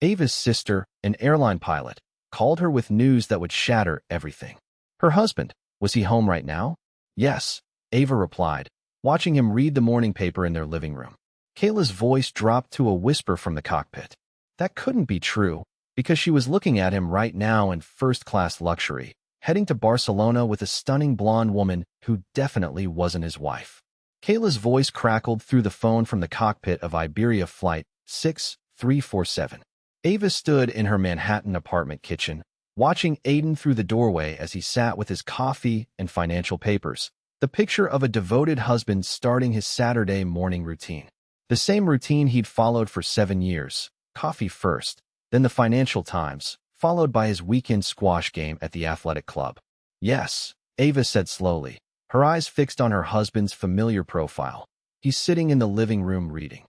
Ava's sister, an airline pilot, called her with news that would shatter everything. Her husband, was he home right now? Yes, Ava replied, watching him read the morning paper in their living room. Kayla's voice dropped to a whisper from the cockpit. That couldn't be true, because she was looking at him right now in first-class luxury, heading to Barcelona with a stunning blonde woman who definitely wasn't his wife. Kayla's voice crackled through the phone from the cockpit of Iberia Flight 6347. Ava stood in her Manhattan apartment kitchen, watching Aiden through the doorway as he sat with his coffee and financial papers, the picture of a devoted husband starting his Saturday morning routine. The same routine he'd followed for 7 years, coffee first, then the Financial Times, followed by his weekend squash game at the athletic club. Yes, Ava said slowly, her eyes fixed on her husband's familiar profile. He's sitting in the living room reading.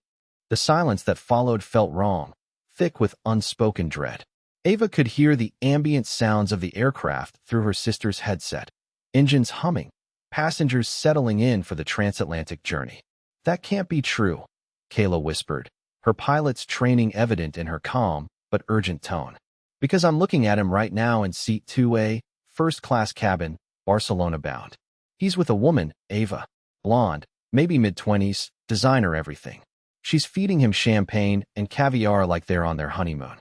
The silence that followed felt wrong, thick with unspoken dread. Ava could hear the ambient sounds of the aircraft through her sister's headset. Engines humming, passengers settling in for the transatlantic journey. That can't be true, Kayla whispered, her pilot's training evident in her calm but urgent tone. Because I'm looking at him right now in seat 2A, first-class cabin, Barcelona bound. He's with a woman, Ava. Blonde, maybe mid-20s, designer everything. She's feeding him champagne and caviar like they're on their honeymoon.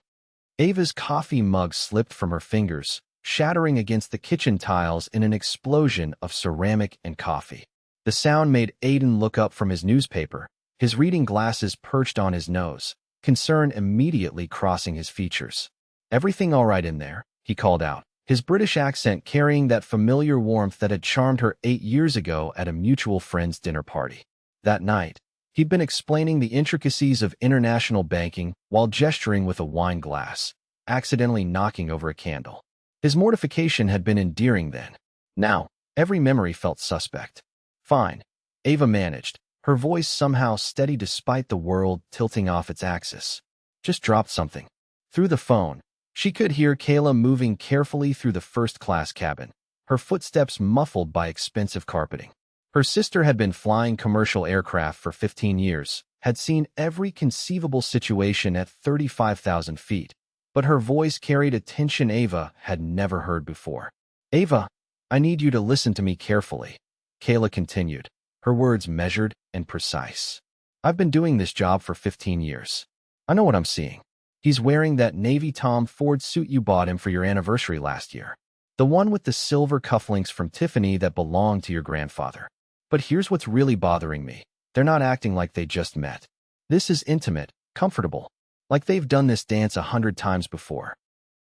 Ava's coffee mug slipped from her fingers, shattering against the kitchen tiles in an explosion of ceramic and coffee. The sound made Aiden look up from his newspaper, his reading glasses perched on his nose, concern immediately crossing his features. "Everything all right in there?" he called out, his British accent carrying that familiar warmth that had charmed her 8 years ago at a mutual friend's dinner party. That night, he'd been explaining the intricacies of international banking while gesturing with a wine glass, accidentally knocking over a candle. His mortification had been endearing then. Now, every memory felt suspect. "Fine," Ava managed, her voice somehow steady despite the world tilting off its axis. "Just dropped something." Through the phone, she could hear Kayla moving carefully through the first-class cabin, her footsteps muffled by expensive carpeting. Her sister had been flying commercial aircraft for 15 years, had seen every conceivable situation at 35,000 feet, but her voice carried a tension Ava had never heard before. "Ava, I need you to listen to me carefully," Kayla continued, her words measured and precise. "I've been doing this job for 15 years. I know what I'm seeing. He's wearing that navy Tom Ford suit you bought him for your anniversary last year. The one with the silver cufflinks from Tiffany that belonged to your grandfather. But here's what's really bothering me. They're not acting like they just met. This is intimate, comfortable, like they've done this dance 100 times before."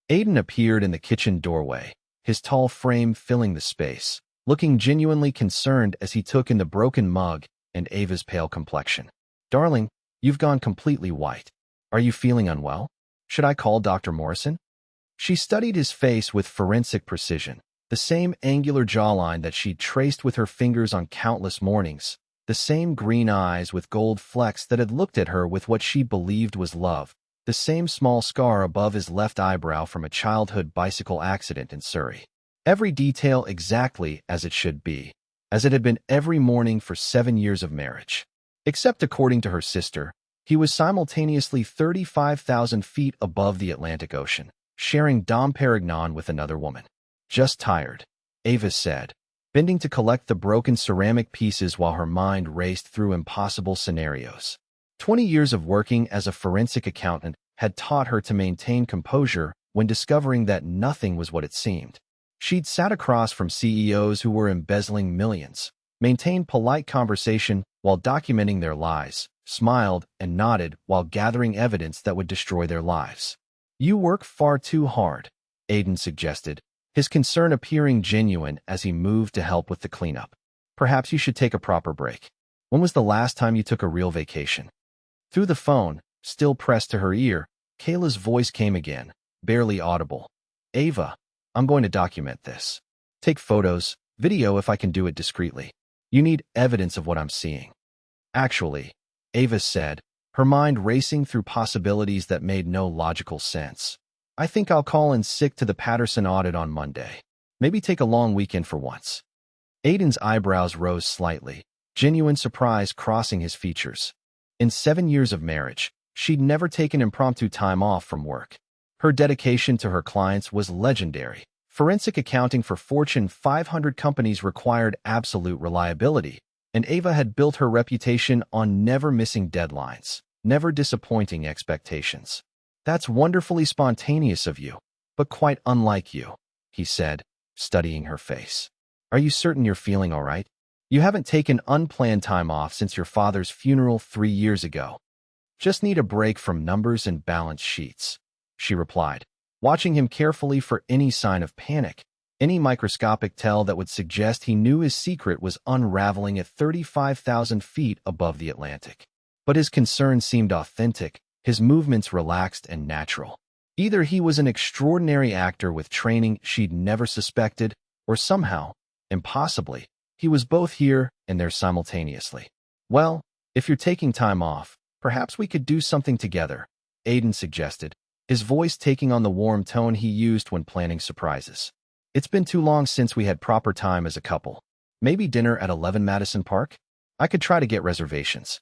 Aiden appeared in the kitchen doorway, his tall frame filling the space, looking genuinely concerned as he took in the broken mug and Ava's pale complexion. "Darling, you've gone completely white. Are you feeling unwell? Should I call Dr. Morrison?" She studied his face with forensic precision, the same angular jawline that she'd traced with her fingers on countless mornings, the same green eyes with gold flecks that had looked at her with what she believed was love, the same small scar above his left eyebrow from a childhood bicycle accident in Surrey. Every detail exactly as it should be, as it had been every morning for 7 years of marriage. Except according to her sister, he was simultaneously 35,000 feet above the Atlantic Ocean, sharing Dom Perignon with another woman. "Just tired," Ava said, bending to collect the broken ceramic pieces while her mind raced through impossible scenarios. 20 years of working as a forensic accountant had taught her to maintain composure when discovering that nothing was what it seemed. She'd sat across from CEOs who were embezzling millions, maintained polite conversation while documenting their lies, smiled and nodded while gathering evidence that would destroy their lives. "You work far too hard," Aiden suggested, his concern appearing genuine as he moved to help with the cleanup. "Perhaps you should take a proper break. When was the last time you took a real vacation?" Through the phone, still pressed to her ear, Kayla's voice came again, barely audible. "Ava, I'm going to document this. Take photos, video if I can do it discreetly. You need evidence of what I'm seeing." "Actually," Ava said, her mind racing through possibilities that made no logical sense, "I think I'll call in sick to the Patterson audit on Monday. Maybe take a long weekend for once." Aiden's eyebrows rose slightly, genuine surprise crossing his features. In 7 years of marriage, She'd never taken impromptu time off from work. Her dedication to her clients was legendary. Forensic accounting for Fortune 500 companies required absolute reliability, and Ava had built her reputation on never missing deadlines, never disappointing expectations. "That's wonderfully spontaneous of you, but quite unlike you," he said, studying her face. "Are you certain you're feeling all right? You haven't taken unplanned time off since your father's funeral 3 years ago. Just need a break from numbers and balance sheets," she replied, watching him carefully for any sign of panic, any microscopic tell that would suggest he knew his secret was unraveling at 35,000 feet above the Atlantic. But his concern seemed authentic, his movements relaxed and natural. Either he was an extraordinary actor with training she'd never suspected, or somehow, impossibly, he was both here and there simultaneously. "Well, if you're taking time off, perhaps we could do something together," Aiden suggested, his voice taking on the warm tone he used when planning surprises. "It's been too long since we had proper time as a couple. Maybe dinner at 11 Madison Park? I could try to get reservations."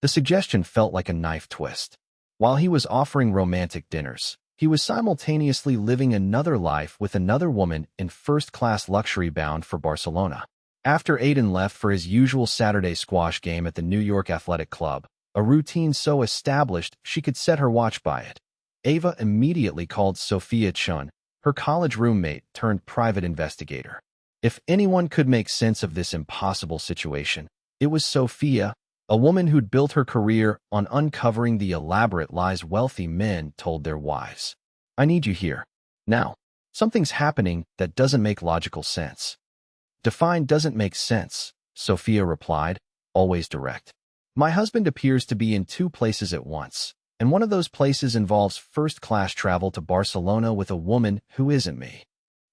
The suggestion felt like a knife twist. While he was offering romantic dinners, he was simultaneously living another life with another woman in first-class luxury bound for Barcelona. After Aiden left for his usual Saturday squash game at the New York Athletic Club, a routine so established she could set her watch by it, Ava immediately called Sophia Chun, her college roommate turned private investigator. If anyone could make sense of this impossible situation, it was Sophia, a woman who'd built her career on uncovering the elaborate lies wealthy men told their wives. "I need you here. Now. Something's happening that doesn't make logical sense." "Define doesn't make sense," Sophia replied, always direct. "My husband appears to be in 2 places at once, and one of those places involves first-class travel to Barcelona with a woman who isn't me."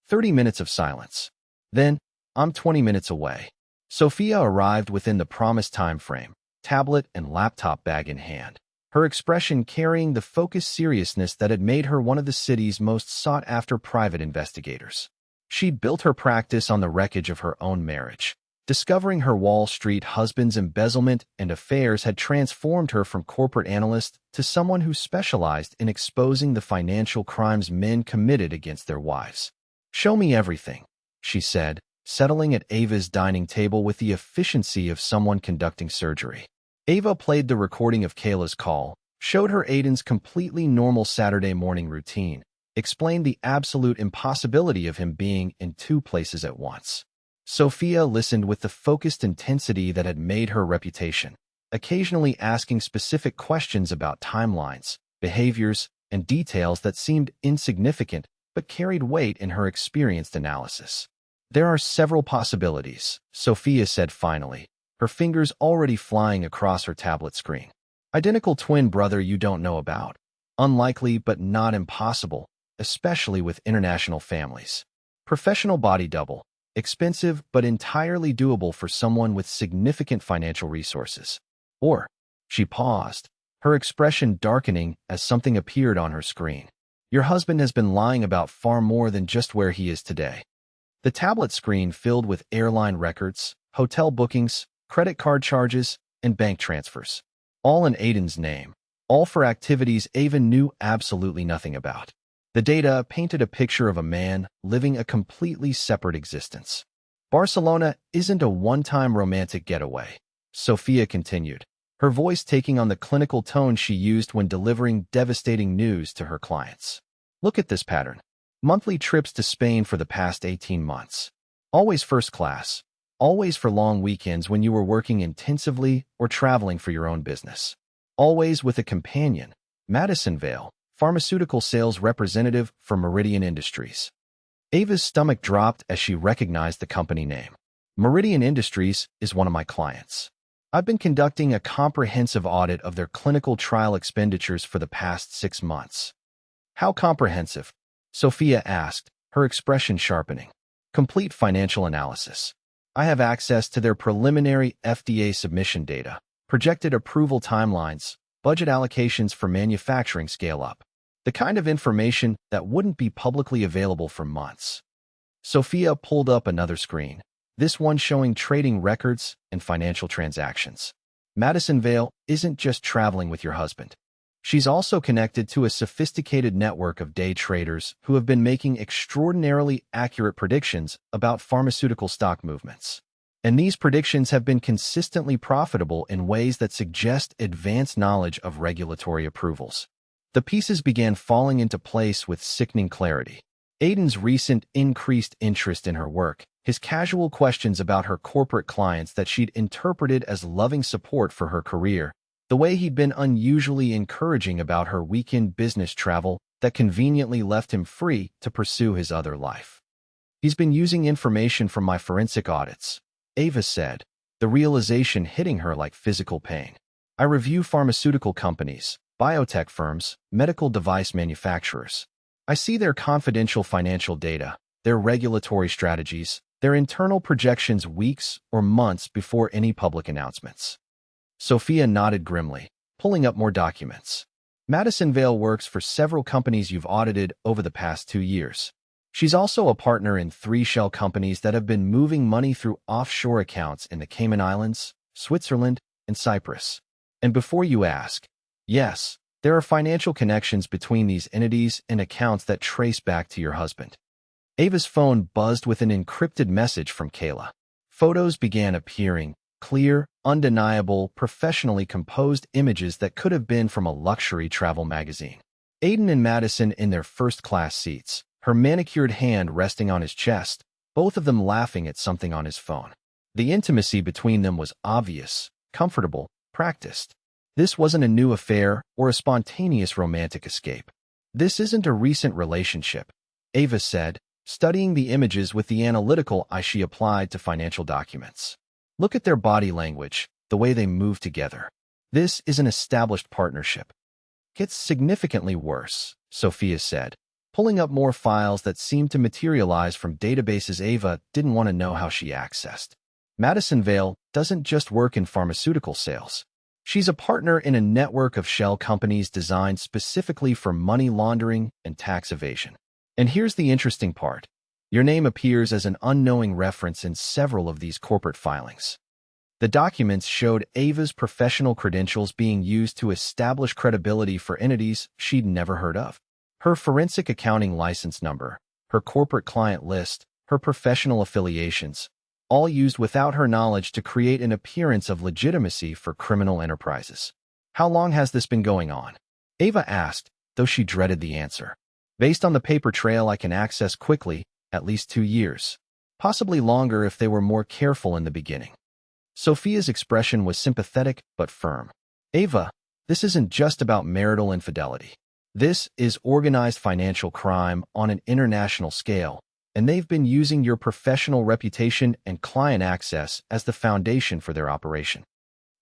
30 minutes of silence. Then, "I'm 20 minutes away." Sophia arrived within the promised time frame, tablet and laptop bag in hand, her expression carrying the focused seriousness that had made her one of the city's most sought-after private investigators. She'd built her practice on the wreckage of her own marriage. Discovering her Wall Street husband's embezzlement and affairs had transformed her from corporate analyst to someone who specialized in exposing the financial crimes men committed against their wives. "Show me everything," she said, settling at Ava's dining table with the efficiency of someone conducting surgery. Ava played the recording of Kayla's call, showed her Aiden's completely normal Saturday morning routine, explained the absolute impossibility of him being in 2 places at once. Sophia listened with the focused intensity that had made her reputation, occasionally asking specific questions about timelines, behaviors, and details that seemed insignificant but carried weight in her experienced analysis. "There are several possibilities," Sophia said finally, her fingers already flying across her tablet screen. "Identical twin brother you don't know about. Unlikely but not impossible, especially with international families. Professional body double. Expensive but entirely doable for someone with significant financial resources." Or, she paused, her expression darkening as something appeared on her screen. "Your husband has been lying about far more than just where he is today." The tablet screen filled with airline records, hotel bookings, credit card charges, and bank transfers. All in Aiden's name, all for activities Ava knew absolutely nothing about. The data painted a picture of a man living a completely separate existence. "Barcelona isn't a one-time romantic getaway," Sophia continued, her voice taking on the clinical tone she used when delivering devastating news to her clients. "Look at this pattern. Monthly trips to Spain for the past 18 months. Always first class. Always for long weekends when you were working intensively or traveling for your own business. Always with a companion, Madison Vale, pharmaceutical sales representative for Meridian Industries." Ava's stomach dropped as she recognized the company name. "Meridian Industries is one of my clients. I've been conducting a comprehensive audit of their clinical trial expenditures for the past 6 months." "How comprehensive?" Sophia asked, her expression sharpening. "Complete financial analysis. I have access to their preliminary FDA submission data, projected approval timelines, budget allocations for manufacturing scale-up. The kind of information that wouldn't be publicly available for months." Sophia pulled up another screen, this one showing trading records and financial transactions. "Madison Vale isn't just traveling with your husband. She's also connected to a sophisticated network of day traders who have been making extraordinarily accurate predictions about pharmaceutical stock movements. And these predictions have been consistently profitable in ways that suggest advanced knowledge of regulatory approvals. The pieces began falling into place with sickening clarity. Aiden's recent increased interest in her work, his casual questions about her corporate clients that she'd interpreted as loving support for her career, the way he'd been unusually encouraging about her weekend business travel that conveniently left him free to pursue his other life. He's been using information from my forensic audits, Ava said, the realization hitting her like physical pain. I review pharmaceutical companies, biotech firms, medical device manufacturers. I see their confidential financial data, their regulatory strategies, their internal projections weeks or months before any public announcements. Sophia nodded grimly, pulling up more documents. Madison Vale works for several companies you've audited over the past 2 years. She's also a partner in 3 shell companies that have been moving money through offshore accounts in the Cayman Islands, Switzerland, and Cyprus. And before you ask, yes, there are financial connections between these entities and accounts that trace back to your husband. Ava's phone buzzed with an encrypted message from Kayla. Photos began appearing, clear, undeniable, professionally composed images that could have been from a luxury travel magazine. Aiden and Madison in their first-class seats, her manicured hand resting on his chest, both of them laughing at something on his phone. The intimacy between them was obvious, comfortable, practiced. This wasn't a new affair or a spontaneous romantic escape. This isn't a recent relationship, Ava said, studying the images with the analytical eye she applied to financial documents. Look at their body language, the way they move together. This is an established partnership. Gets significantly worse, Sophia said, pulling up more files that seemed to materialize from databases Ava didn't want to know how she accessed. Madison Vale doesn't just work in pharmaceutical sales. She's a partner in a network of shell companies designed specifically for money laundering and tax evasion. And here's the interesting part. Your name appears as an unknowing reference in several of these corporate filings. The documents showed Ava's professional credentials being used to establish credibility for entities she'd never heard of. Her forensic accounting license number, her corporate client list, her professional affiliations, all used without her knowledge to create an appearance of legitimacy for criminal enterprises. How long has this been going on? Ava asked, though she dreaded the answer. Based on the paper trail I can access quickly, at least 2 years. Possibly longer if they were more careful in the beginning. Sophia's expression was sympathetic but firm. Ava, this isn't just about marital infidelity. This is organized financial crime on an international scale, and they've been using your professional reputation and client access as the foundation for their operation.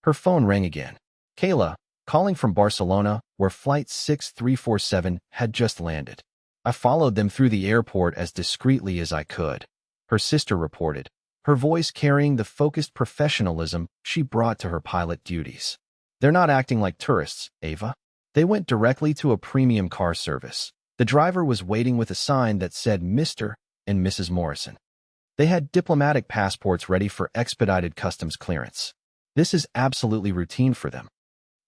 Her phone rang again. Kayla, calling from Barcelona, where Flight 6347 had just landed. I followed them through the airport as discreetly as I could, her sister reported, her voice carrying the focused professionalism she brought to her pilot duties. They're not acting like tourists, Ava. They went directly to a premium car service. The driver was waiting with a sign that said Mr. and Mrs. Morrison. They had diplomatic passports ready for expedited customs clearance. This is absolutely routine for them.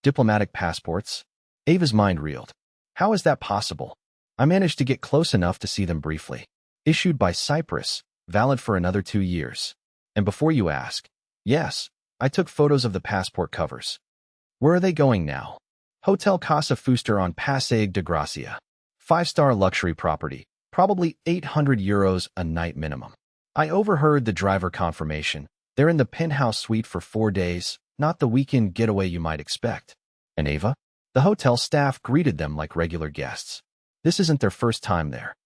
Diplomatic passports? Ava's mind reeled. How is that possible? I managed to get close enough to see them briefly. Issued by Cyprus, valid for another 2 years. And before you ask, yes, I took photos of the passport covers. Where are they going now? Hotel Casa Fuster on Passeig de Gracia. 5-star luxury property, probably €800 a night minimum. I overheard the driver confirmation. They're in the penthouse suite for 4 days, not the weekend getaway you might expect. And Ava? The hotel staff greeted them like regular guests. This isn't their first time there.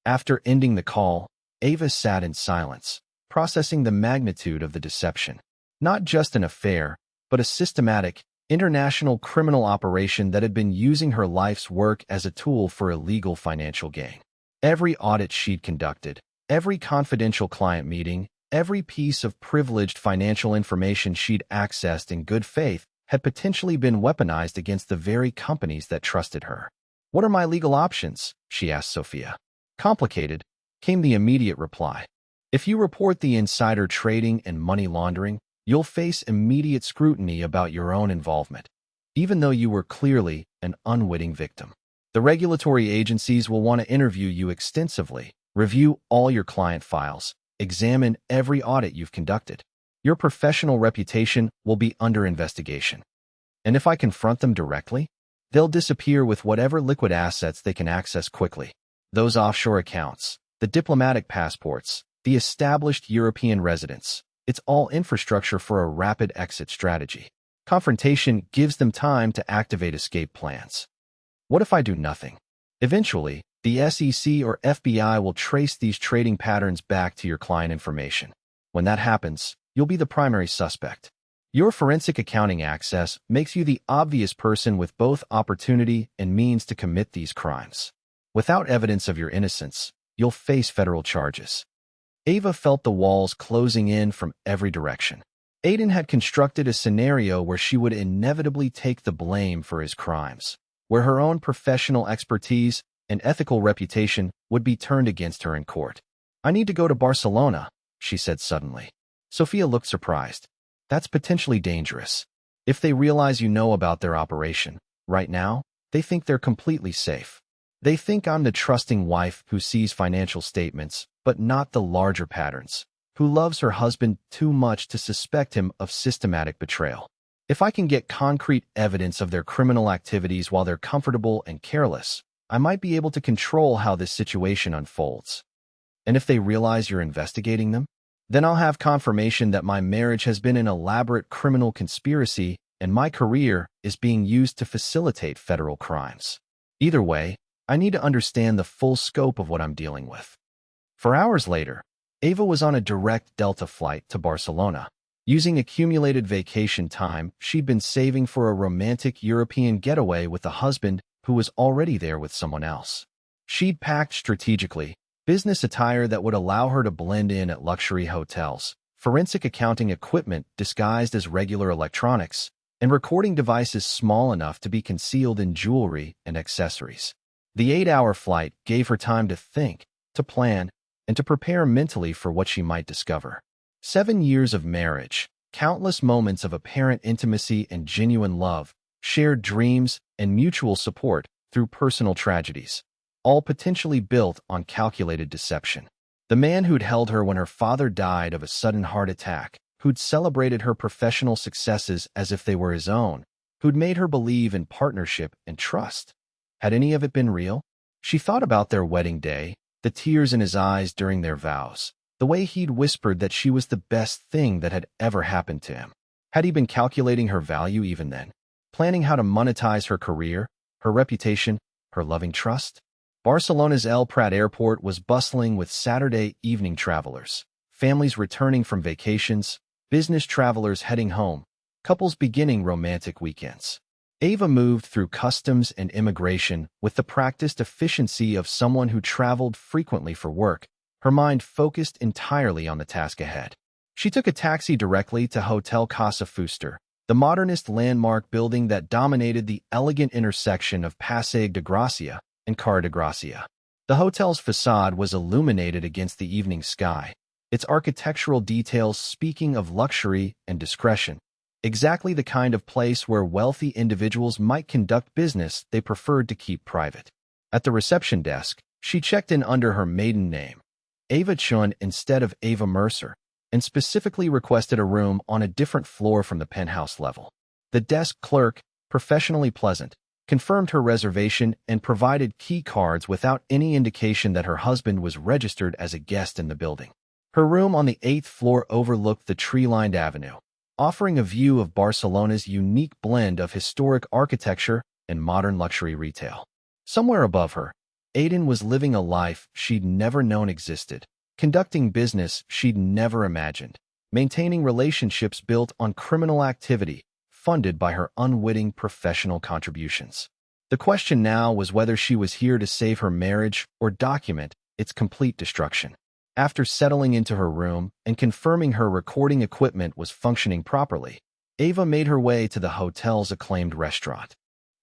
After ending the call, Ava sat in silence, processing the magnitude of the deception. Not just an affair, but a systematic, international criminal operation that had been using her life's work as a tool for illegal financial gain. Every audit she'd conducted, every confidential client meeting, every piece of privileged financial information she'd accessed in good faith had potentially been weaponized against the very companies that trusted her. What are my legal options? She asked Sophia. Complicated, came the immediate reply. If you report the insider trading and money laundering, you'll face immediate scrutiny about your own involvement. even though you were clearly an unwitting victim. The regulatory agencies will want to interview you extensively, review all your client files, examine every audit you've conducted. Your professional reputation will be under investigation. And if I confront them directly, they'll disappear with whatever liquid assets they can access quickly. Those offshore accounts, the diplomatic passports, the established European residence, it's all infrastructure for a rapid exit strategy. Confrontation gives them time to activate escape plans. What if I do nothing? Eventually, the SEC or FBI will trace these trading patterns back to your client information. When that happens, you'll be the primary suspect. Your forensic accounting access makes you the obvious person with both opportunity and means to commit these crimes. Without evidence of your innocence, you'll face federal charges. Ava felt the walls closing in from every direction. Aiden had constructed a scenario where she would inevitably take the blame for his crimes, where her own professional expertise and ethical reputation would be turned against her in court. "I need to go to Barcelona," she said suddenly. Sophia looked surprised. "That's potentially dangerous. If they realize you know about their operation, right now, they think they're completely safe. They think I'm the trusting wife who sees financial statements, but not the larger patterns, who loves her husband too much to suspect him of systematic betrayal. If I can get concrete evidence of their criminal activities while they're comfortable and careless, I might be able to control how this situation unfolds. And if they realize you're investigating them, then I'll have confirmation that my marriage has been an elaborate criminal conspiracy and my career is being used to facilitate federal crimes. Either way, I need to understand the full scope of what I'm dealing with." For hours later, Ava was on a direct Delta flight to Barcelona. Using accumulated vacation time she'd been saving for a romantic European getaway with a husband who was already there with someone else. She'd packed strategically, business attire that would allow her to blend in at luxury hotels, forensic accounting equipment disguised as regular electronics, and recording devices small enough to be concealed in jewelry and accessories. The 8-hour flight gave her time to think, to plan, and to prepare mentally for what she might discover. 7 years of marriage, countless moments of apparent intimacy and genuine love, shared dreams and mutual support through personal tragedies, all potentially built on calculated deception. The man who'd held her when her father died of a sudden heart attack, who'd celebrated her professional successes as if they were his own, who'd made her believe in partnership and trust. Had any of it been real? She thought about their wedding day, the tears in his eyes during their vows, the way he'd whispered that she was the best thing that had ever happened to him. Had he been calculating her value even then? Planning how to monetize her career, her reputation, her loving trust? Barcelona's El Prat airport was bustling with Saturday evening travelers, families returning from vacations, business travelers heading home, couples beginning romantic weekends. Ava moved through customs and immigration with the practiced efficiency of someone who traveled frequently for work, her mind focused entirely on the task ahead. She took a taxi directly to Hotel Casa Fuster, the modernist landmark building that dominated the elegant intersection of Passeig de Gràcia and Carrer de Gràcia. The hotel's facade was illuminated against the evening sky, its architectural details speaking of luxury and discretion. Exactly the kind of place where wealthy individuals might conduct business they preferred to keep private. At the reception desk, she checked in under her maiden name, Ava Chun instead of Ava Mercer, and specifically requested a room on a different floor from the penthouse level. The desk clerk, professionally pleasant, confirmed her reservation and provided key cards without any indication that her husband was registered as a guest in the building. Her room on the 8th floor overlooked the tree-lined avenue, offering a view of Barcelona's unique blend of historic architecture and modern luxury retail. Somewhere above her, Aiden was living a life she'd never known existed, conducting business she'd never imagined, maintaining relationships built on criminal activity funded by her unwitting professional contributions. The question now was whether she was here to save her marriage or document its complete destruction. After settling into her room and confirming her recording equipment was functioning properly, Ava made her way to the hotel's acclaimed restaurant.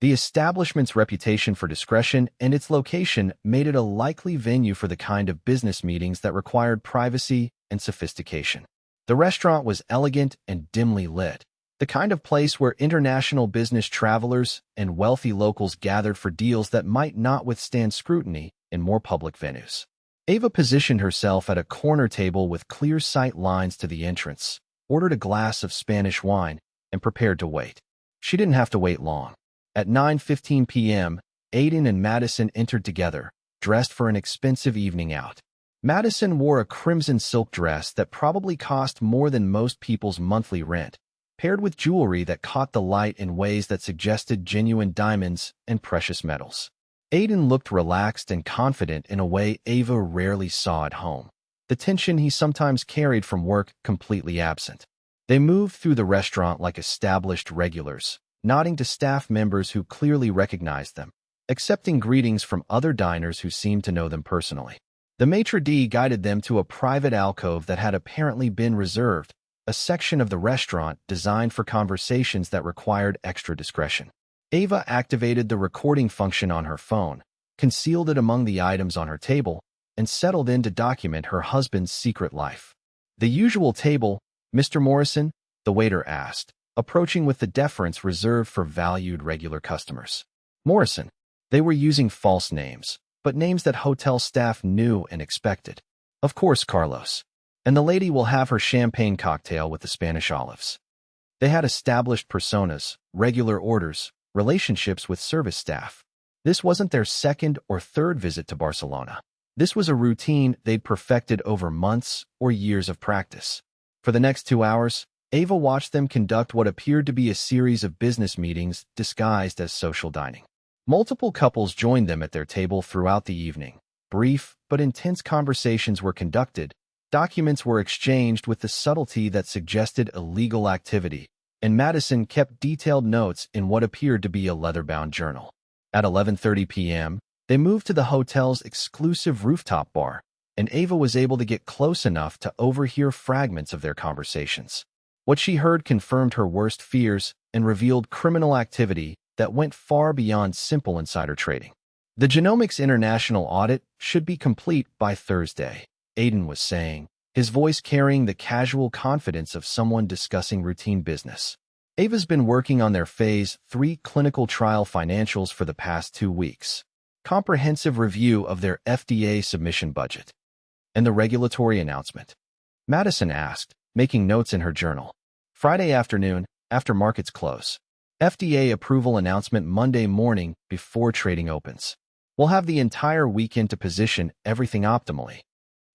The establishment's reputation for discretion and its location made it a likely venue for the kind of business meetings that required privacy and sophistication. The restaurant was elegant and dimly lit, the kind of place where international business travelers and wealthy locals gathered for deals that might not withstand scrutiny in more public venues. Ava positioned herself at a corner table with clear sight lines to the entrance, ordered a glass of Spanish wine, and prepared to wait. She didn't have to wait long. At 9:15 p.m., Aiden and Madison entered together, dressed for an expensive evening out. Madison wore a crimson silk dress that probably cost more than most people's monthly rent, paired with jewelry that caught the light in ways that suggested genuine diamonds and precious metals. Aiden looked relaxed and confident in a way Ava rarely saw at home, the tension he sometimes carried from work completely absent. They moved through the restaurant like established regulars, nodding to staff members who clearly recognized them, accepting greetings from other diners who seemed to know them personally. The maitre d' guided them to a private alcove that had apparently been reserved, a section of the restaurant designed for conversations that required extra discretion. Ava activated the recording function on her phone, concealed it among the items on her table, and settled in to document her husband's secret life. "The usual table, Mr. Morrison?" the waiter asked, approaching with the deference reserved for valued regular customers. Morrison. They were using false names, but names that hotel staff knew and expected. "Of course, Carlos. And the lady will have her champagne cocktail with the Spanish olives." They had established personas, regular orders, relationships with service staff. This wasn't their second or third visit to Barcelona. This was a routine they'd perfected over months or years of practice. For the next 2 hours, Ava watched them conduct what appeared to be a series of business meetings disguised as social dining. Multiple couples joined them at their table throughout the evening. Brief but intense conversations were conducted, documents were exchanged with the subtlety that suggested illegal activity, and Madison kept detailed notes in what appeared to be a leather-bound journal. At 11:30 p.m., they moved to the hotel's exclusive rooftop bar, and Ava was able to get close enough to overhear fragments of their conversations. What she heard confirmed her worst fears and revealed criminal activity that went far beyond simple insider trading. "The Genomics International audit should be complete by Thursday," Aiden was saying, his voice carrying the casual confidence of someone discussing routine business. Ava's been working on their Phase 3 clinical trial financials for the past 2 weeks. Comprehensive review of their FDA submission budget. "And the regulatory announcement?" Madison asked, making notes in her journal. "Friday afternoon, after markets close. FDA approval announcement Monday morning before trading opens. We'll have the entire weekend to position everything optimally."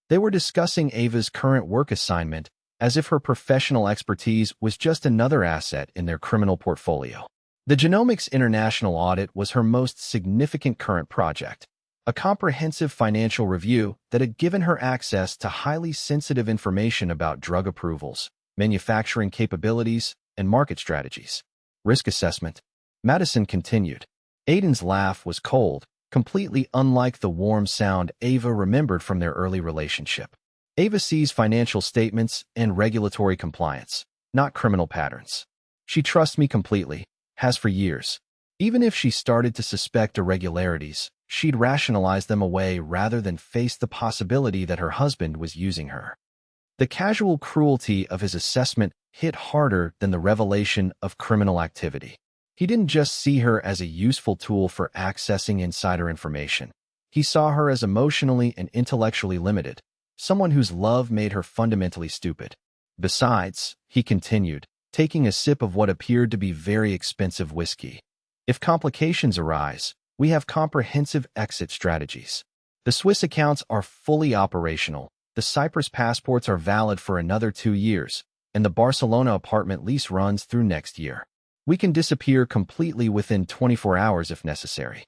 They were discussing Ava's current work assignment as if her professional expertise was just another asset in their criminal portfolio. The Genomics International audit was her most significant current project, a comprehensive financial review that had given her access to highly sensitive information about drug approvals, manufacturing capabilities, and market strategies. "Risk assessment," Madison continued. Aiden's laugh was cold, completely unlike the warm sound Ava remembered from their early relationship. "Ava sees financial statements and regulatory compliance, not criminal patterns. She trusts me completely, has for years. Even if she started to suspect irregularities, she'd rationalize them away rather than face the possibility that her husband was using her." The casual cruelty of his assessment hit harder than the revelation of criminal activity. He didn't just see her as a useful tool for accessing insider information. He saw her as emotionally and intellectually limited, someone whose love made her fundamentally stupid. "Besides," he continued, taking a sip of what appeared to be very expensive whiskey, "if complications arise, we have comprehensive exit strategies. The Swiss accounts are fully operational, the Cyprus passports are valid for another 2 years, and the Barcelona apartment lease runs through next year. We can disappear completely within 24 hours if necessary."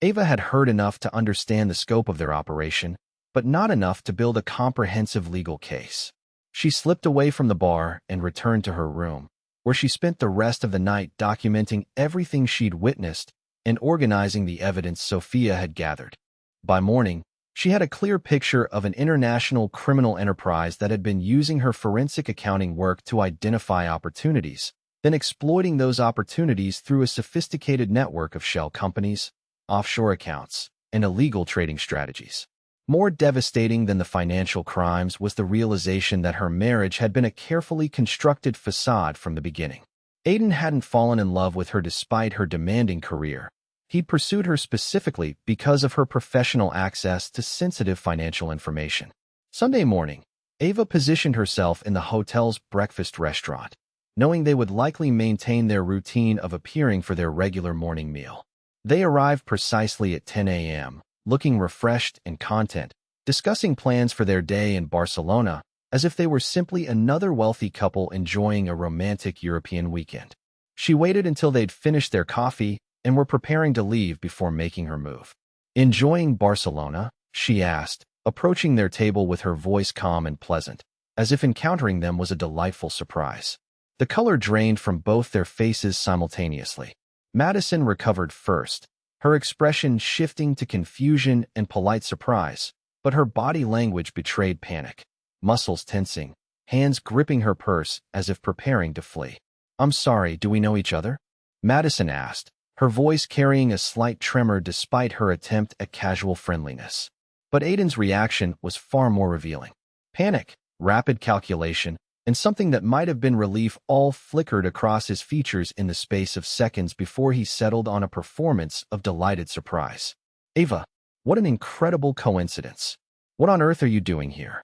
Ava had heard enough to understand the scope of their operation, but not enough to build a comprehensive legal case. She slipped away from the bar and returned to her room, where she spent the rest of the night documenting everything she'd witnessed and organizing the evidence Sophia had gathered. By morning, she had a clear picture of an international criminal enterprise that had been using her forensic accounting work to identify opportunities, then exploiting those opportunities through a sophisticated network of shell companies, offshore accounts, and illegal trading strategies. More devastating than the financial crimes was the realization that her marriage had been a carefully constructed facade from the beginning. Aiden hadn't fallen in love with her despite her demanding career. He'd pursued her specifically because of her professional access to sensitive financial information. Sunday morning, Ava positioned herself in the hotel's breakfast restaurant, knowing they would likely maintain their routine of appearing for their regular morning meal. They arrived precisely at 10 a.m., looking refreshed and content, discussing plans for their day in Barcelona as if they were simply another wealthy couple enjoying a romantic European weekend. She waited until they'd finished their coffee and were preparing to leave before making her move. "Enjoying Barcelona?" she asked, approaching their table with her voice calm and pleasant, as if encountering them was a delightful surprise. The color drained from both their faces simultaneously. Madison recovered first, her expression shifting to confusion and polite surprise, but her body language betrayed panic, muscles tensing, hands gripping her purse as if preparing to flee. "I'm sorry, do we know each other?" Madison asked, her voice carrying a slight tremor despite her attempt at casual friendliness. But Aiden's reaction was far more revealing. Panic, rapid calculation, and something that might have been relief all flickered across his features in the space of seconds before he settled on a performance of delighted surprise. "Ava, what an incredible coincidence. What on earth are you doing here?"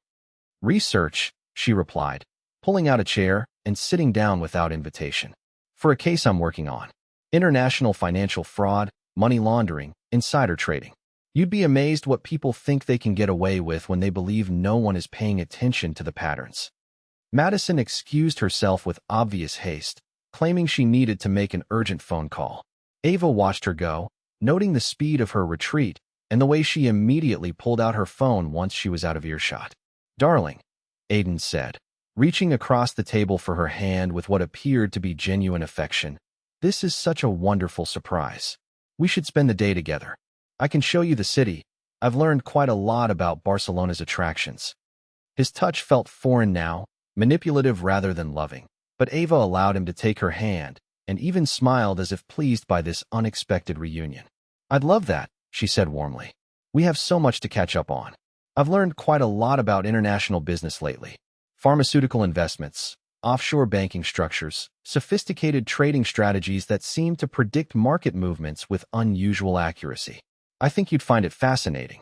"Research," she replied, pulling out a chair and sitting down without invitation. "For a case I'm working on. International financial fraud, money laundering, insider trading. You'd be amazed what people think they can get away with when they believe no one is paying attention to the patterns." Madison excused herself with obvious haste, claiming she needed to make an urgent phone call. Ava watched her go, noting the speed of her retreat and the way she immediately pulled out her phone once she was out of earshot. "Darling," Aiden said, reaching across the table for her hand with what appeared to be genuine affection. "This is such a wonderful surprise. We should spend the day together. I can show you the city. I've learned quite a lot about Barcelona's attractions." His touch felt foreign now, manipulative rather than loving, but Ava allowed him to take her hand and even smiled as if pleased by this unexpected reunion. "I'd love that," she said warmly. "We have so much to catch up on. I've learned quite a lot about international business lately. Pharmaceutical investments, offshore banking structures, sophisticated trading strategies that seem to predict market movements with unusual accuracy. I think you'd find it fascinating."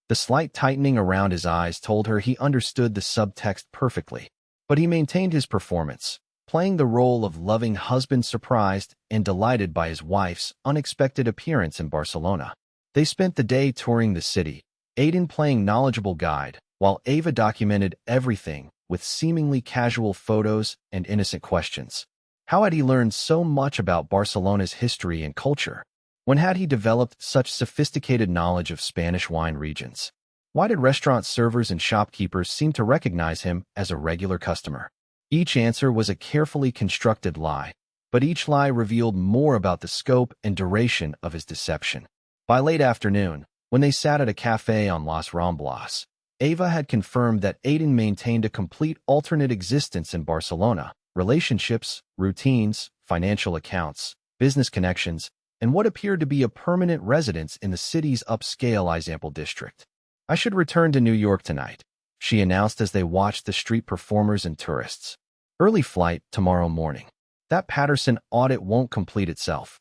The slight tightening around his eyes told her he understood the subtext perfectly, but he maintained his performance, playing the role of loving husband surprised and delighted by his wife's unexpected appearance in Barcelona. They spent the day touring the city, Aiden playing knowledgeable guide, while Ava documented everything with seemingly casual photos and innocent questions. How had he learned so much about Barcelona's history and culture? When had he developed such sophisticated knowledge of Spanish wine regions? Why did restaurant servers and shopkeepers seem to recognize him as a regular customer? Each answer was a carefully constructed lie, but each lie revealed more about the scope and duration of his deception. By late afternoon, when they sat at a cafe on Las Ramblas, Ava had confirmed that Aiden maintained a complete alternate existence in Barcelona: relationships, routines, financial accounts, business connections, and what appeared to be a permanent residence in the city's upscale Ixample district. "I should return to New York tonight," she announced as they watched the street performers and tourists. "Early flight tomorrow morning. That Patterson audit won't complete itself."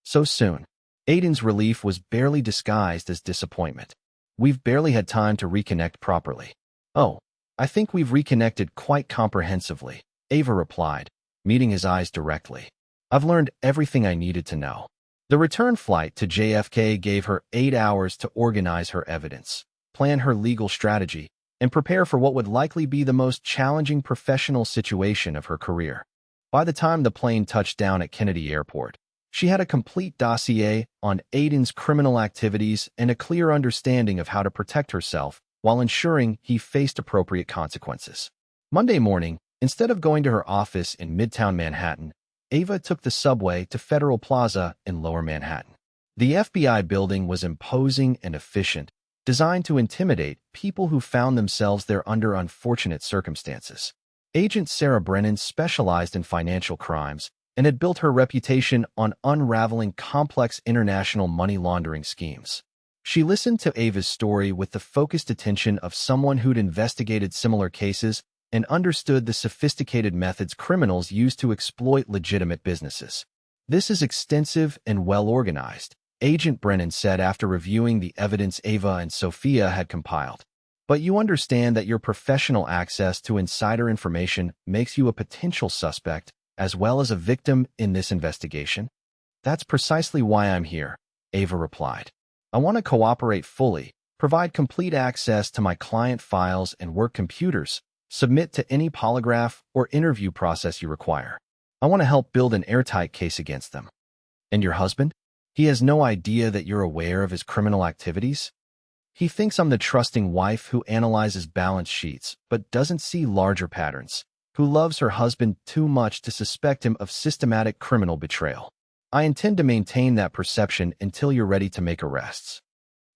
"So soon?" Aiden's relief was barely disguised as disappointment. "We've barely had time to reconnect properly." "Oh, I think we've reconnected quite comprehensively," Ava replied, meeting his eyes directly. "I've learned everything I needed to know." The return flight to JFK gave her 8 hours to organize her evidence, plan her legal strategy, and prepare for what would likely be the most challenging professional situation of her career. By the time the plane touched down at Kennedy Airport, she had a complete dossier on Aiden's criminal activities and a clear understanding of how to protect herself while ensuring he faced appropriate consequences. Monday morning, instead of going to her office in Midtown Manhattan, Ava took the subway to Federal Plaza in Lower Manhattan. The FBI building was imposing and efficient, designed to intimidate people who found themselves there under unfortunate circumstances. Agent Sarah Brennan specialized in financial crimes and had built her reputation on unraveling complex international money laundering schemes. She listened to Ava's story with the focused attention of someone who'd investigated similar cases and understood the sophisticated methods criminals use to exploit legitimate businesses. This is extensive and well-organized, Agent Brennan said after reviewing the evidence Ava and Sophia had compiled. But you understand that your professional access to insider information makes you a potential suspect as well as a victim in this investigation? That's precisely why I'm here, Ava replied. I want to cooperate fully, provide complete access to my client files and work computers, submit to any polygraph or interview process you require. I want to help build an airtight case against them. And your husband? He has no idea that you're aware of his criminal activities? He thinks I'm the trusting wife who analyzes balance sheets but doesn't see larger patterns, who loves her husband too much to suspect him of systematic criminal betrayal. I intend to maintain that perception until you're ready to make arrests.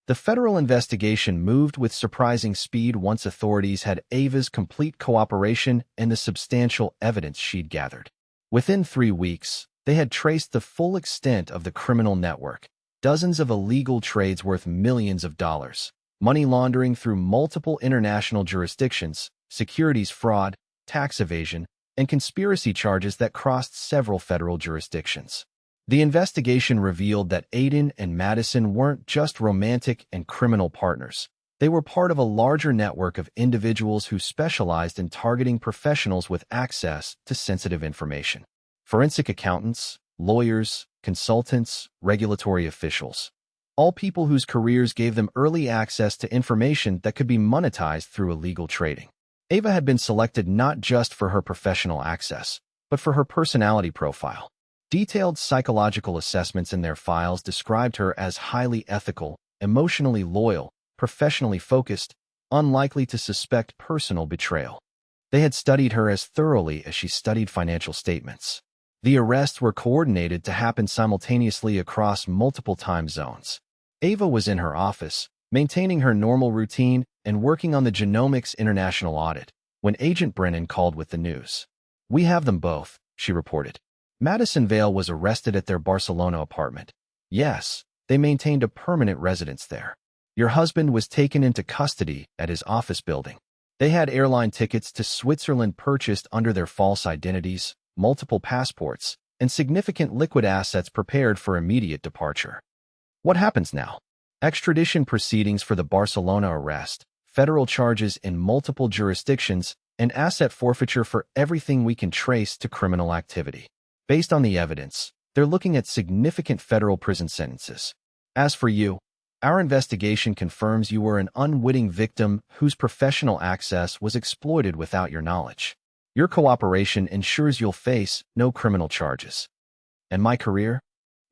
The federal investigation moved with surprising speed once authorities had Ava's complete cooperation and the substantial evidence she'd gathered. Within 3 weeks, they had traced the full extent of the criminal network, dozens of illegal trades worth millions of dollars, money laundering through multiple international jurisdictions, securities fraud, tax evasion, and conspiracy charges that crossed several federal jurisdictions. The investigation revealed that Aiden and Madison weren't just romantic and criminal partners. They were part of a larger network of individuals who specialized in targeting professionals with access to sensitive information. Forensic accountants, lawyers, consultants, regulatory officials. All people whose careers gave them early access to information that could be monetized through illegal trading. Ava had been selected not just for her professional access, but for her personality profile. Detailed psychological assessments in their files described her as highly ethical, emotionally loyal, professionally focused, unlikely to suspect personal betrayal. They had studied her as thoroughly as she studied financial statements. The arrests were coordinated to happen simultaneously across multiple time zones. Ava was in her office, maintaining her normal routine and working on the Genomics International audit, when Agent Brennan called with the news. "We have them both," she reported. Madison Vale was arrested at their Barcelona apartment. Yes, they maintained a permanent residence there. Your husband was taken into custody at his office building. They had airline tickets to Switzerland purchased under their false identities, multiple passports, and significant liquid assets prepared for immediate departure. What happens now? Extradition proceedings for the Barcelona arrest, federal charges in multiple jurisdictions, and asset forfeiture for everything we can trace to criminal activity. Based on the evidence, they're looking at significant federal prison sentences. As for you, our investigation confirms you were an unwitting victim whose professional access was exploited without your knowledge. Your cooperation ensures you'll face no criminal charges. And my career?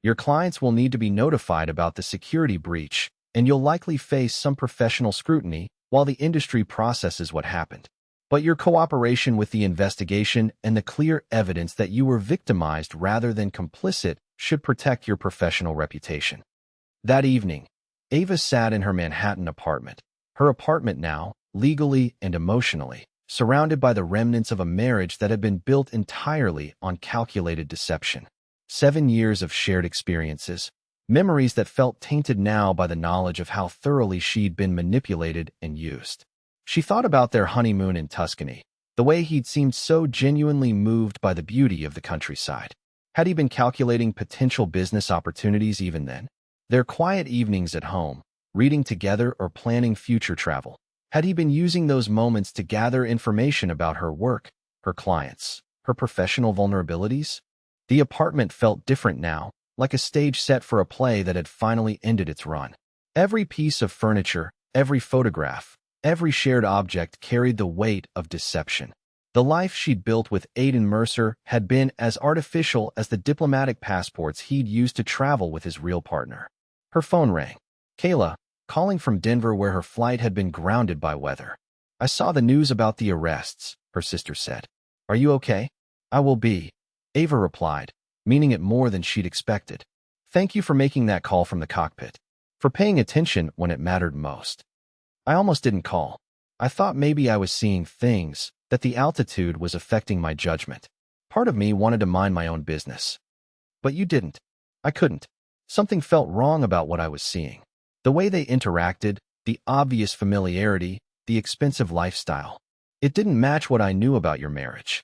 Your clients will need to be notified about the security breach, and you'll likely face some professional scrutiny while the industry processes what happened. But your cooperation with the investigation and the clear evidence that you were victimized rather than complicit should protect your professional reputation. That evening, Ava sat in her Manhattan apartment, her apartment now, legally and emotionally, surrounded by the remnants of a marriage that had been built entirely on calculated deception. 7 years of shared experiences, memories that felt tainted now by the knowledge of how thoroughly she'd been manipulated and used. She thought about their honeymoon in Tuscany, the way he'd seemed so genuinely moved by the beauty of the countryside. Had he been calculating potential business opportunities even then? Their quiet evenings at home, reading together or planning future travel. Had he been using those moments to gather information about her work, her clients, her professional vulnerabilities? The apartment felt different now, like a stage set for a play that had finally ended its run. Every piece of furniture, every photograph, every shared object carried the weight of deception. The life she'd built with Aiden Mercer had been as artificial as the diplomatic passports he'd used to travel with his real partner. Her phone rang. Kayla, calling from Denver where her flight had been grounded by weather. "I saw the news about the arrests," her sister said. "Are you okay?" "I will be," Ava replied, meaning it more than she'd expected. "Thank you for making that call from the cockpit, for paying attention when it mattered most. I almost didn't call. I thought maybe I was seeing things, that the altitude was affecting my judgment. Part of me wanted to mind my own business. But you didn't. I couldn't. Something felt wrong about what I was seeing. The way they interacted, the obvious familiarity, the expensive lifestyle. It didn't match what I knew about your marriage.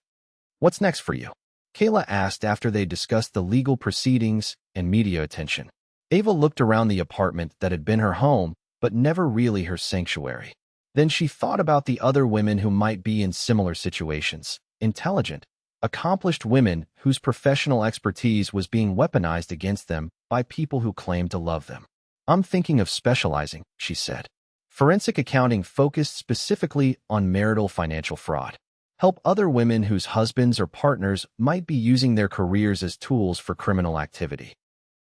What's next for you? Kayla asked after they discussed the legal proceedings and media attention. Ava looked around the apartment that had been her home, but never really her sanctuary. Then she thought about the other women who might be in similar situations. Intelligent, accomplished women whose professional expertise was being weaponized against them by people who claimed to love them. I'm thinking of specializing, she said. Forensic accounting focused specifically on marital financial fraud. Help other women whose husbands or partners might be using their careers as tools for criminal activity.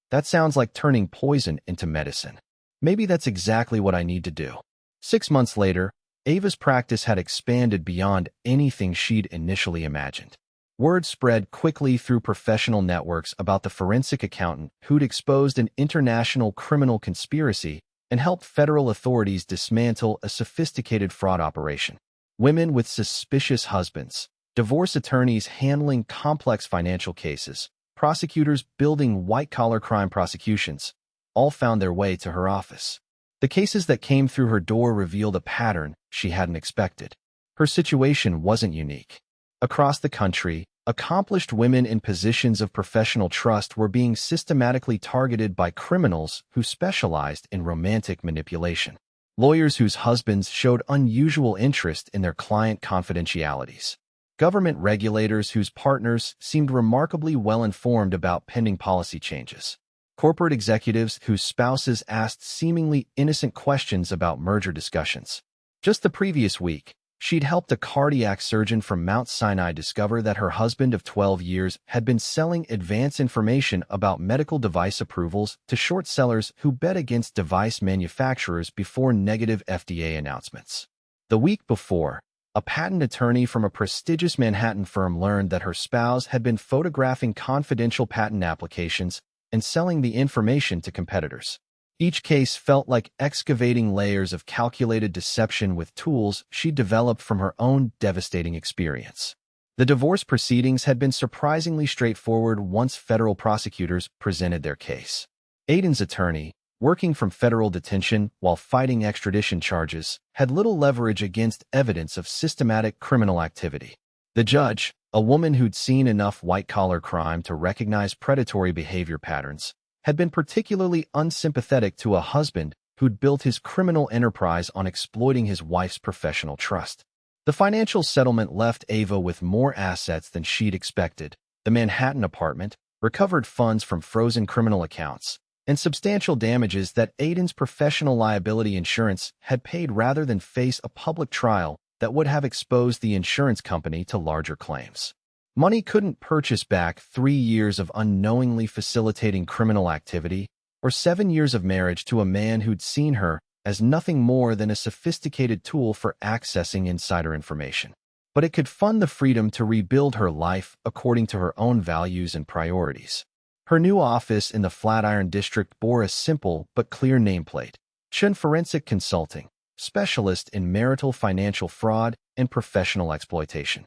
That sounds like turning poison into medicine. Maybe that's exactly what I need to do. 6 months later, Ava's practice had expanded beyond anything she'd initially imagined. Word spread quickly through professional networks about the forensic accountant who'd exposed an international criminal conspiracy and helped federal authorities dismantle a sophisticated fraud operation. Women with suspicious husbands, divorce attorneys handling complex financial cases, prosecutors building white-collar crime prosecutions, all found their way to her office. The cases that came through her door revealed a pattern she hadn't expected. Her situation wasn't unique. Across the country, accomplished women in positions of professional trust were being systematically targeted by criminals who specialized in romantic manipulation. Lawyers whose husbands showed unusual interest in their client confidentialities. Government regulators whose partners seemed remarkably well-informed about pending policy changes. Corporate executives whose spouses asked seemingly innocent questions about merger discussions. Just the previous week, she'd helped a cardiac surgeon from Mount Sinai discover that her husband of 12 years had been selling advance information about medical device approvals to short sellers who bet against device manufacturers before negative FDA announcements. The week before, a patent attorney from a prestigious Manhattan firm learned that her spouse had been photographing confidential patent applications and selling the information to competitors. Each case felt like excavating layers of calculated deception with tools she developed from her own devastating experience. The divorce proceedings had been surprisingly straightforward once federal prosecutors presented their case. Aiden's attorney, working from federal detention while fighting extradition charges, had little leverage against evidence of systematic criminal activity. The judge, a woman who'd seen enough white-collar crime to recognize predatory behavior patterns, had been particularly unsympathetic to a husband who'd built his criminal enterprise on exploiting his wife's professional trust. The financial settlement left Ava with more assets than she'd expected: the Manhattan apartment, recovered funds from frozen criminal accounts, and substantial damages that Aiden's professional liability insurance had paid rather than face a public trial that would have exposed the insurance company to larger claims. Money couldn't purchase back 3 years of unknowingly facilitating criminal activity or 7 years of marriage to a man who'd seen her as nothing more than a sophisticated tool for accessing insider information. But it could fund the freedom to rebuild her life according to her own values and priorities. Her new office in the Flatiron District bore a simple but clear nameplate: Chen Forensic Consulting, specialist in marital financial fraud and professional exploitation.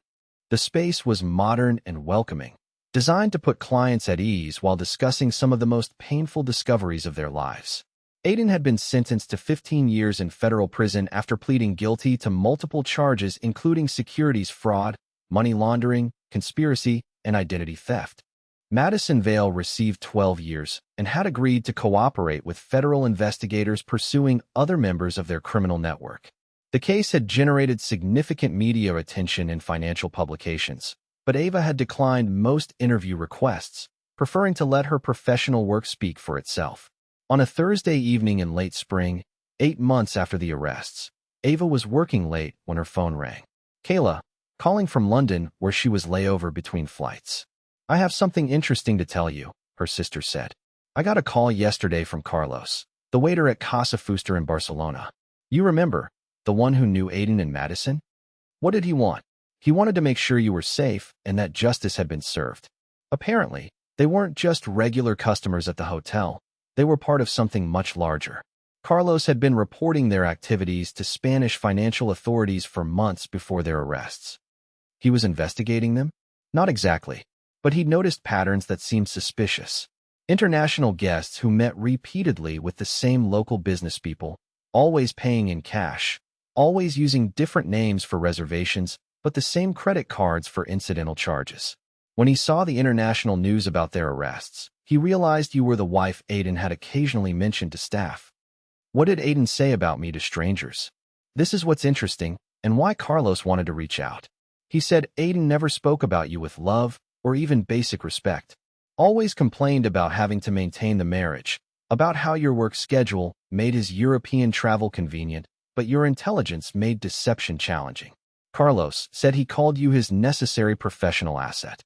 The space was modern and welcoming, designed to put clients at ease while discussing some of the most painful discoveries of their lives. Aiden had been sentenced to 15 years in federal prison after pleading guilty to multiple charges including securities fraud, money laundering, conspiracy, and identity theft. Madison Vale received 12 years and had agreed to cooperate with federal investigators pursuing other members of their criminal network. The case had generated significant media attention in financial publications, but Ava had declined most interview requests, preferring to let her professional work speak for itself. On a Thursday evening in late spring, 8 months after the arrests, Ava was working late when her phone rang. Kayla, calling from London where she was layover between flights. "I have something interesting to tell you," her sister said. "I got a call yesterday from Carlos, the waiter at Casa Fuster in Barcelona. You remember, the one who knew Aiden and Madison? What did he want? He wanted to make sure you were safe and that justice had been served. Apparently, they weren't just regular customers at the hotel. They were part of something much larger. Carlos had been reporting their activities to Spanish financial authorities for months before their arrests. He was investigating them? Not exactly, but he'd noticed patterns that seemed suspicious. International guests who met repeatedly with the same local business people, always paying in cash, always using different names for reservations, but the same credit cards for incidental charges. When he saw the international news about their arrests, he realized you were the wife Aiden had occasionally mentioned to staff. What did Aiden say about me to strangers? This is what's interesting, and why Carlos wanted to reach out. He said Aiden never spoke about you with love or even basic respect. Always complained about having to maintain the marriage, about how your work schedule made his European travel convenient, but your intelligence made deception challenging. Carlos said he called you his necessary professional asset.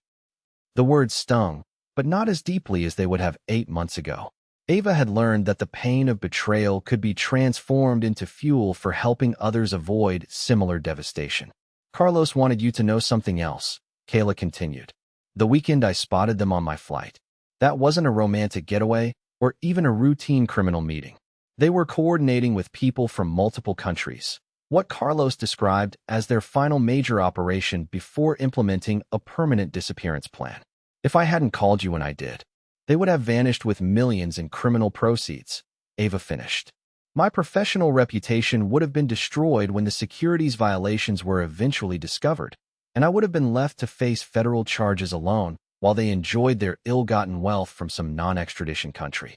The words stung, but not as deeply as they would have 8 months ago. Ava had learned that the pain of betrayal could be transformed into fuel for helping others avoid similar devastation. Carlos wanted you to know something else, Kayla continued. The weekend I spotted them on my flight. That wasn't a romantic getaway or even a routine criminal meeting. They were coordinating with people from multiple countries, what Carlos described as their final major operation before implementing a permanent disappearance plan. If I hadn't called you when I did, they would have vanished with millions in criminal proceeds, Ava finished. My professional reputation would have been destroyed when the securities violations were eventually discovered, and I would have been left to face federal charges alone while they enjoyed their ill-gotten wealth from some non-extradition country.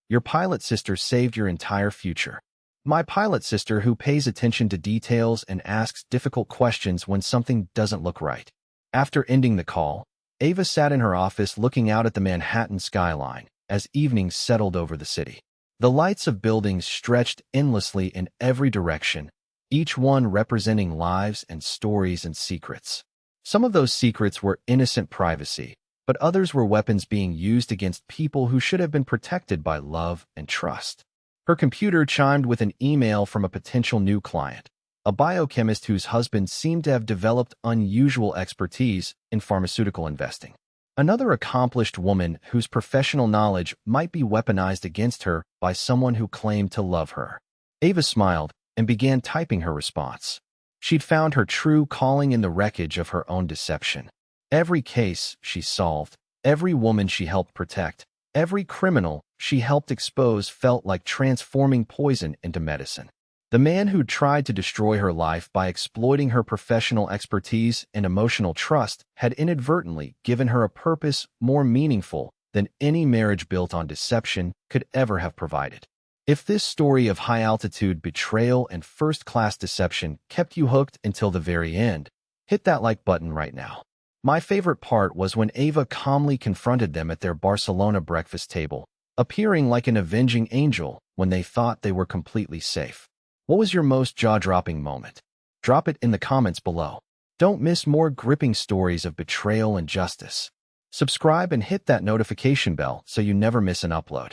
Your pilot sister saved your entire future. My pilot sister who pays attention to details and asks difficult questions when something doesn't look right. After ending the call, Ava sat in her office looking out at the Manhattan skyline as evening settled over the city. The lights of buildings stretched endlessly in every direction, each one representing lives and stories and secrets. Some of those secrets were innocent privacy, but others were weapons being used against people who should have been protected by love and trust. Her computer chimed with an email from a potential new client, a biochemist whose husband seemed to have developed unusual expertise in pharmaceutical investing. Another accomplished woman whose professional knowledge might be weaponized against her by someone who claimed to love her. Ava smiled and began typing her response. She'd found her true calling in the wreckage of her own deception. Every case she solved, every woman she helped protect, every criminal she helped expose felt like transforming poison into medicine. The man who tried to destroy her life by exploiting her professional expertise and emotional trust had inadvertently given her a purpose more meaningful than any marriage built on deception could ever have provided. If this story of high-altitude betrayal and first-class deception kept you hooked until the very end, hit that like button right now. My favorite part was when Ava calmly confronted them at their Barcelona breakfast table, appearing like an avenging angel when they thought they were completely safe. What was your most jaw-dropping moment? Drop it in the comments below. Don't miss more gripping stories of betrayal and justice. Subscribe and hit that notification bell so you never miss an upload.